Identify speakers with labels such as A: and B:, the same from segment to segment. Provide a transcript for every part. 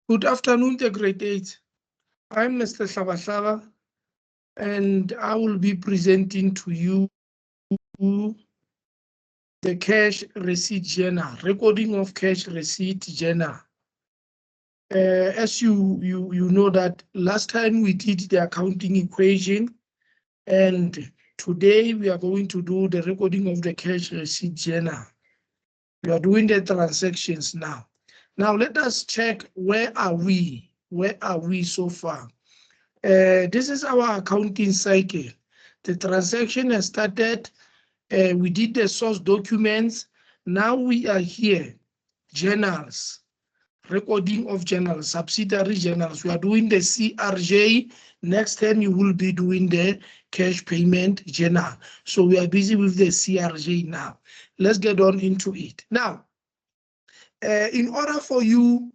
A: Good afternoon, the grade 8. I'm Mr. Shabashaba, and I will be presenting to you the cash receipt journal, recording of cash receipt journal. As you know that last time we did the accounting equation, and today we are going to do the recording of the cash receipt journal. We are doing the transactions now. Now let us check where are we? Where are we so far? This is our accounting cycle. The transaction has started. We did the source documents. Now we are here. Journals, recording of journals, subsidiary journals. We are doing the CRJ. Next time you will be doing the cash payment journal. So we are busy with the CRJ now. Let's get on into it. Now, in order for you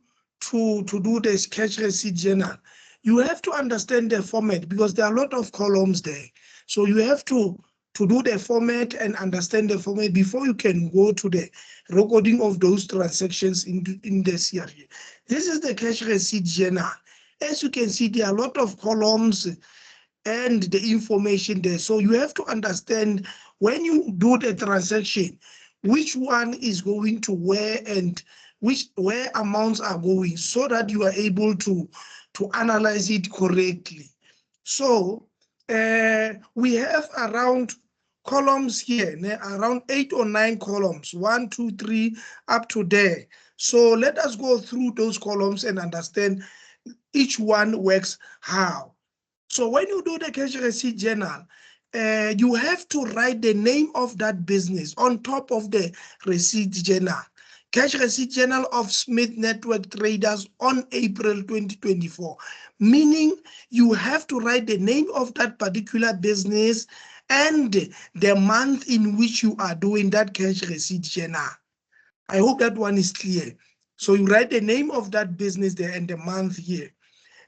A: to do this cash receipt journal, you have to understand the format because there are a lot of columns there. So you have to do the format and understand the format before you can go to the recording of those transactions in the CRJ. This is the cash receipt journal. As you can see, there are a lot of columns and the information there. So you have to understand when you do the transaction, which one is going to where and where amounts are going, so that you are able to analyze it correctly. So we have around columns here, around 8 or 9 columns, 1, 2, 3, up to there. So let us go through those columns and understand each one works how. So when you do the cash receipt journal, you have to write the name of that business on top of the receipt journal. Cash receipt journal of Smith Network Traders on April 2024, meaning you have to write the name of that particular business and the month in which you are doing that cash receipt journal. I hope that one is clear. So you write the name of that business there and the month here.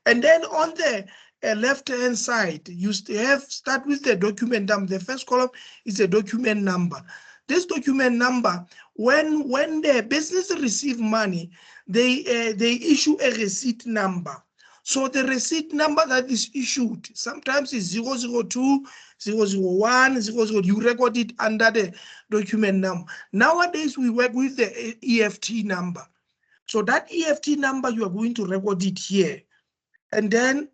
A: And then on the left-hand side, you start with the document number. The first column is a document number. This document number, when the business receive money, they issue a receipt number. So the receipt number that is issued sometimes is 002, 001, 00. You record it under the document number. Nowadays, we work with the EFT number. So that EFT number, you are going to record it here. And then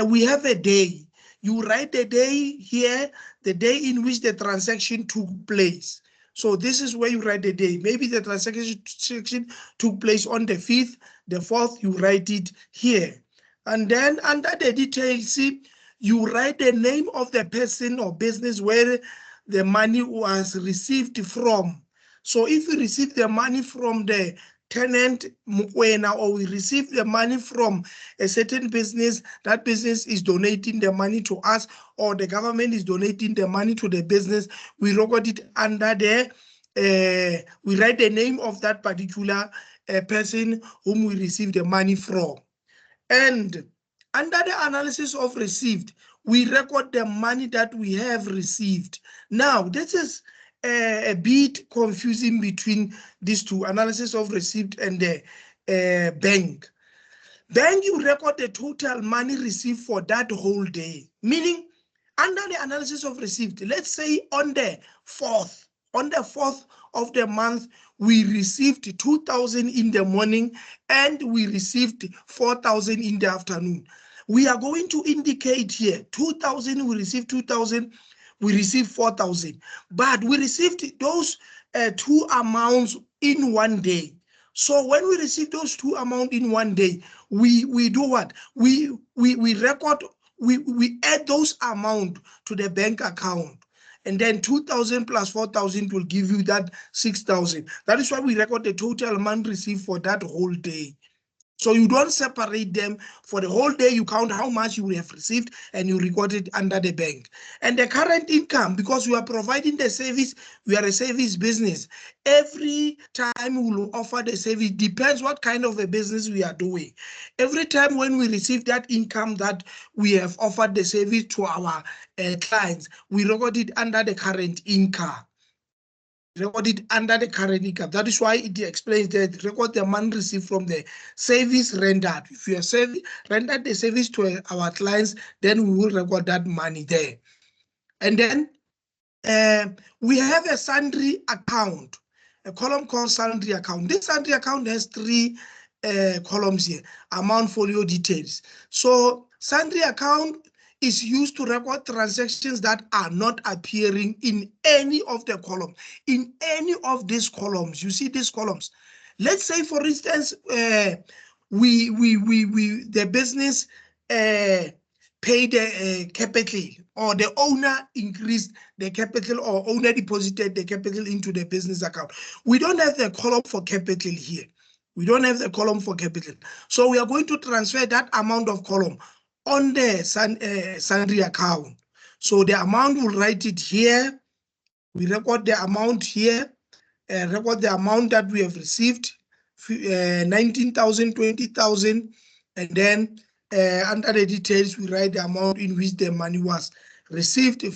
A: we have a day. You write the day here, the day in which the transaction took place. So this is where you write the day. Maybe the transaction took place on the 5th, the 4th, you write it here. And then under the details, see, you write the name of the person or business where the money was received from. So if you receive the money from the tenant Mukwena, or we receive the money from a certain business, that business is donating the money to us, or the government is donating the money to the business, we record it under the, we write the name of that particular person whom we receive the money from. And under the analysis of received, we record the money that we have received. Now, this is a bit confusing between these two, analysis of received and the bank. Bank, you record the total money received for that whole day, meaning under the analysis of received, let's say on the 4th of the month, we received 2,000 in the morning and we received 4,000 in the afternoon. We are going to indicate here 2,000, we received 2,000, we received 4,000, but we received those two amounts in one day. So when we receive those two amounts in one day, we do what? We record, we add those amounts to the bank account. And then 2,000 plus 4,000 will give you that 6,000. That is why we record the total amount received for that whole day. So you don't separate them. For the whole day, you count how much you have received and you record it under the bank. And the current income, because we are providing the service, we are a service business. Every time we will offer the service, depends what kind of a business we are doing. Every time when we receive that income that we have offered the service to our clients, we record it under the current income. record it under the current income. That is why it explains that record the money received from the service rendered. If you have rendered the service to our clients, then we will record that money there. And then we have a sundry account, a column called sundry account. This sundry account has three columns here: amount, folio, details. So sundry account is used to record transactions that are not appearing in any of the columns. In any of these columns, you see these columns. Let's say, for instance, the business paid the capital, or the owner increased the capital, or owner deposited the capital into the business account. We don't have the column for capital here. We don't have the column for capital. So we are going to transfer that amount of column on the sundry account. So the amount, we'll write it here. We record the amount here, record the amount that we have received, 19,000, 20,000, and then under the details, we write the amount in which the money was received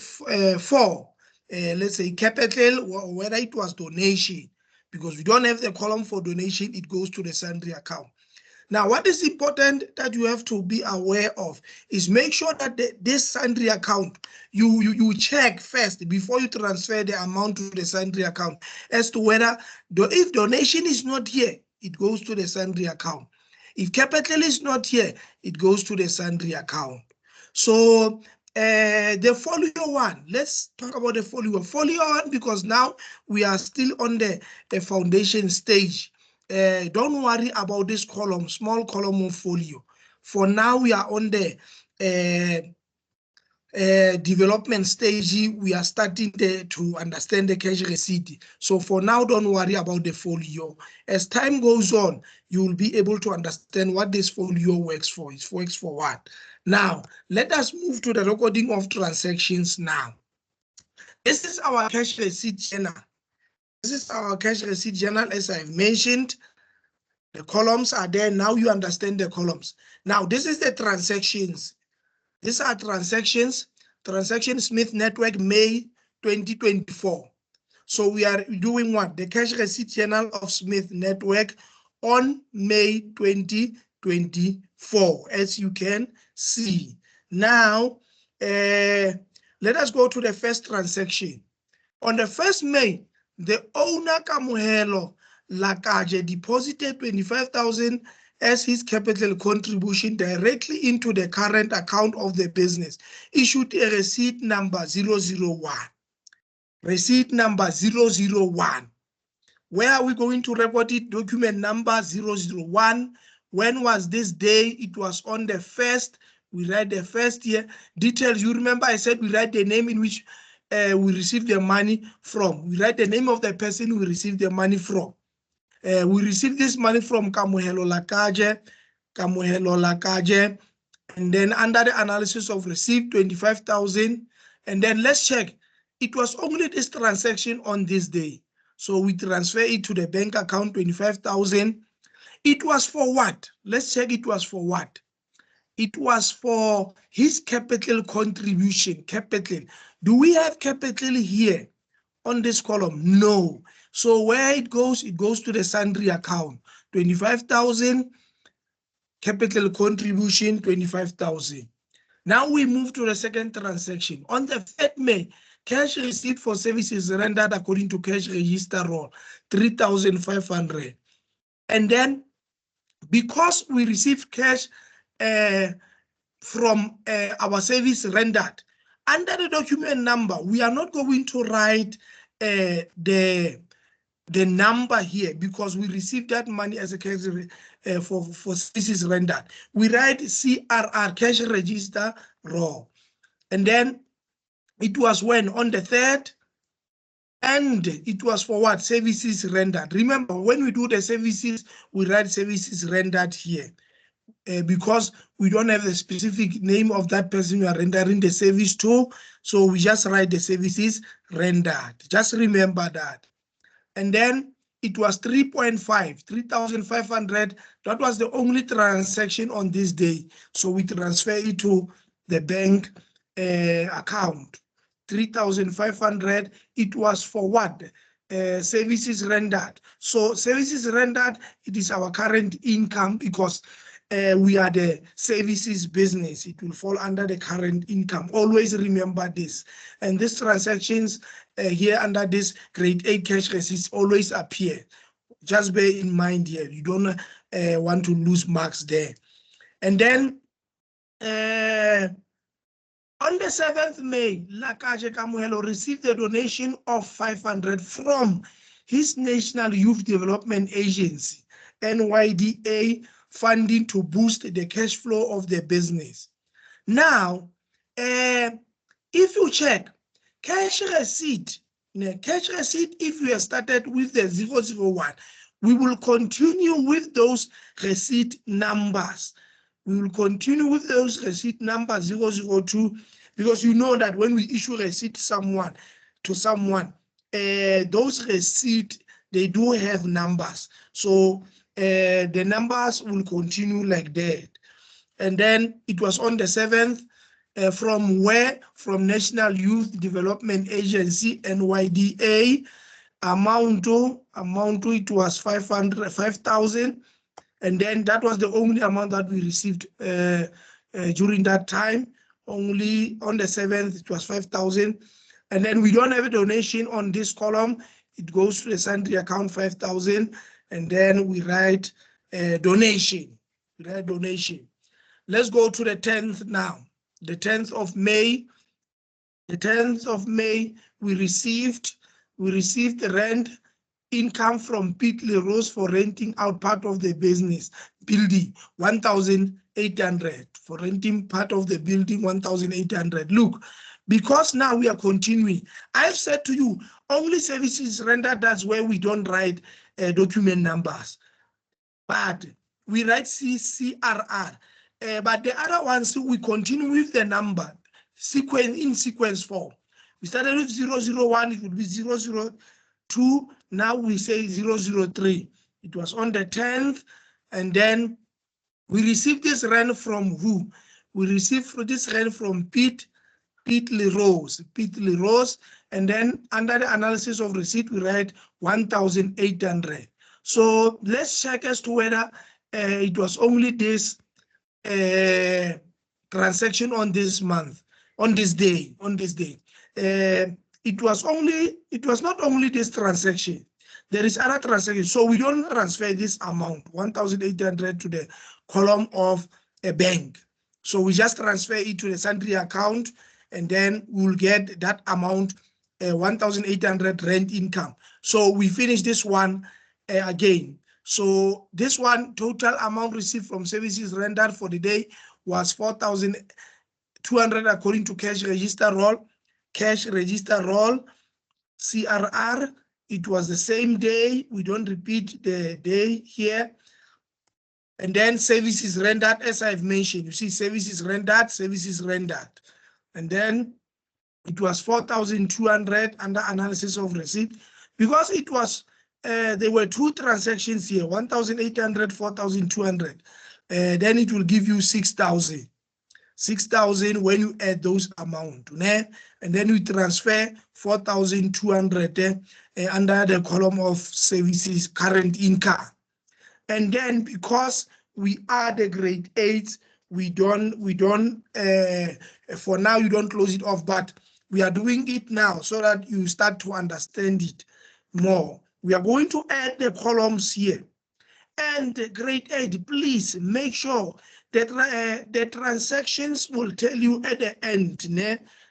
A: for, let's say, capital, or whether it was donation. Because we don't have the column for donation, it goes to the sundry account. Now, what is important that you have to be aware of is make sure that this sundry account, you check first before you transfer the amount to the sundry account as to whether, if donation is not here, it goes to the sundry account. If capital is not here, it goes to the sundry account. So the folio one, let's talk about the folio one, because now we are still on the foundation stage. Don't worry about this column, small column of folio. For now, we are on the development stage. We are starting to understand the cash receipt. So for now, don't worry about the folio. As time goes on, you will be able to understand what this folio works for. It works for what? Now, let us move to the recording of transactions now. This is our cash receipt journal. This is our cash receipt journal, as I've mentioned. The columns are there. Now you understand the columns. Now, this is the transactions. These are transactions. Transaction Smith Network, May 2024. So we are doing what? The cash receipt journal of Smith Network on May 2024, as you can see. Now, let us go to the first transaction. On the 1st May, the owner Kamohelo Lakaje deposited 25,000 as his capital contribution directly into the current account of the business. Issued a receipt number 001. Receipt number 001. Where are we going to record it? Document number 001. When was this day? It was on the 1st. We write the 1st year. Details, you remember I said we write the name in which we received the money from. We write the name of the person we received the money from. We received this money from Kamohelo Lakaje, and then under the analysis of receipt, 25,000. And then let's check. It was only this transaction on this day. So we transfer it to the bank account, 25,000. It was for what? Let's check it was for what. It was for his capital contribution, capital. Do we have capital here on this column? No. So where it goes to the sundry account, 25,000, capital contribution, 25,000. Now we move to the second transaction. On the 3rd May, cash receipt for services rendered according to cash register roll, 3,500. And then, because we received cash from our service rendered, under the document number, we are not going to write the number here, because we received that money as a cash for services rendered. We write CRR, cash register raw. And then it was when? On the 3rd. And it was for what? Services rendered. Remember, when we do the services, we write services rendered here. Because we don't have the specific name of that person we are rendering the service to. So we just write the services rendered. Just remember that. And then it was 3,500. That was the only transaction on this day. So we transfer it to the bank account. 3,500. It was for what? services rendered. So services rendered, it is our current income because we are the services business. It will fall under the current income. Always remember this. And these transactions here under this grade 8 cash receipts always appear. Just bear in mind here, you don't want to lose marks there. And then on the 7th May, Lakaje Kamuhelo received a donation of 500 from his National Youth Development Agency, NYDA, funding to boost the cash flow of the business. Now, if you check cash receipt, if you have started with the 001, we will continue with those receipt numbers. We will continue with those receipt numbers 002, because you know that when we issue receipt to someone, those receipts, they do have numbers. So the numbers will continue like that. And then it was on the 7th, from National Youth Development Agency, NYDA, amount to it was 5,000. And then that was the only amount that we received during that time. Only on the 7th, it was 5,000. And then we don't have a donation on this column. It goes to the sundry account 5,000. And then we write donation. Let's go to the 10th now. The 10th of May. The 10th of May, we received the rent income from Pete LeRose for renting out part of the business building, 1,800 for renting part of the building, 1,800. Look, because now we are continuing. I've said to you, only services rendered, that's where we don't write document numbers, but we write CRR. But the other ones, we continue with the number in sequence form. We started with 001, it would be 002. Now we say 003. It was on the 10th, and then we received this rent from who? We received this rent from Pete LeRose, and then under the analysis of receipt, we write 1,800. So let's check as to whether it was only this transaction on this month, on this day. It was not only this transaction. There is other transaction. So we don't transfer this amount, 1,800, to the column of a bank. So we just transfer it to the sundry account, and then we'll get that amount, 1,800 rent income. So we finish this one again. So this one, total amount received from services rendered for the day was 4,200 according to cash register roll. CRR, it was the same day. We don't repeat the day here. And then services rendered, as I've mentioned, you see services rendered. And then it was 4,200 under analysis of receipt, because it was, there were two transactions here, 1,800, 4,200. Then it will give you 6,000. 6,000 when you add those amount, and then we transfer 4,200 under the column of services current income. And then because we are the grade 8, we don't for now you don't close it off, but we are doing it now so that you start to understand it more. We are going to add the columns here. And grade 8, please make sure that the transactions will tell you at the end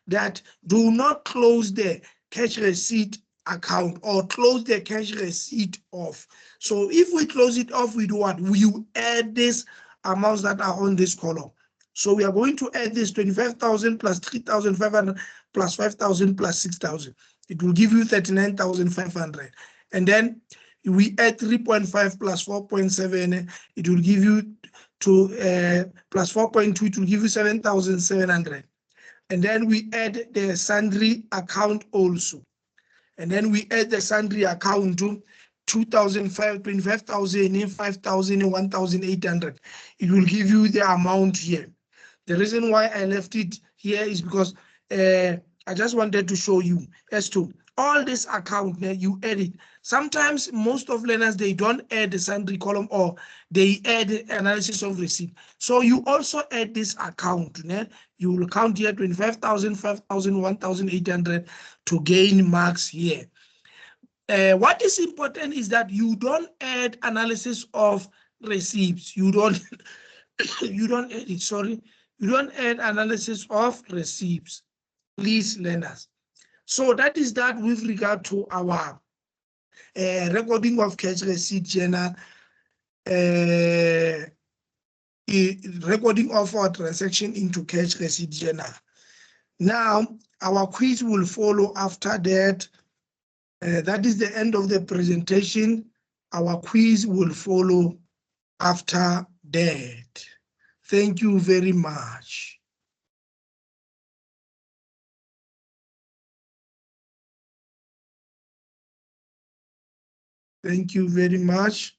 A: that do not close the cash receipt account or close the cash receipt off. So if we close it off, we do what? We add these amounts that are on this column. So we are going to add this 25,000 plus 3,500 plus 5,000 plus 6,000. It will give you 39,500. And then we add 3.5 plus 4.7, it will give you plus 4.2, it will give you 7,700. And then we add the sundry account also. And then we add the sundry account to 2,500, 25,000, 5,000, 1,800. It will give you the amount here. The reason why I left it here is because I just wanted to show you as to all this account, you add it. Sometimes most of learners, they don't add the sundry column, or they add analysis of receipt. So you also add this account. You will count here 25,000, 5,000, 1,800 to gain marks here. What is important is that you don't add analysis of receipts. You don't you don't add it, sorry. You don't add analysis of receipts, please, learners. So that is that with regard to our recording of cash receipt journal, recording of our transaction into cash receipt journal. Now, our quiz will follow after that. That is the end of the presentation. Our quiz will follow after that. Thank you very much. Thank you very much.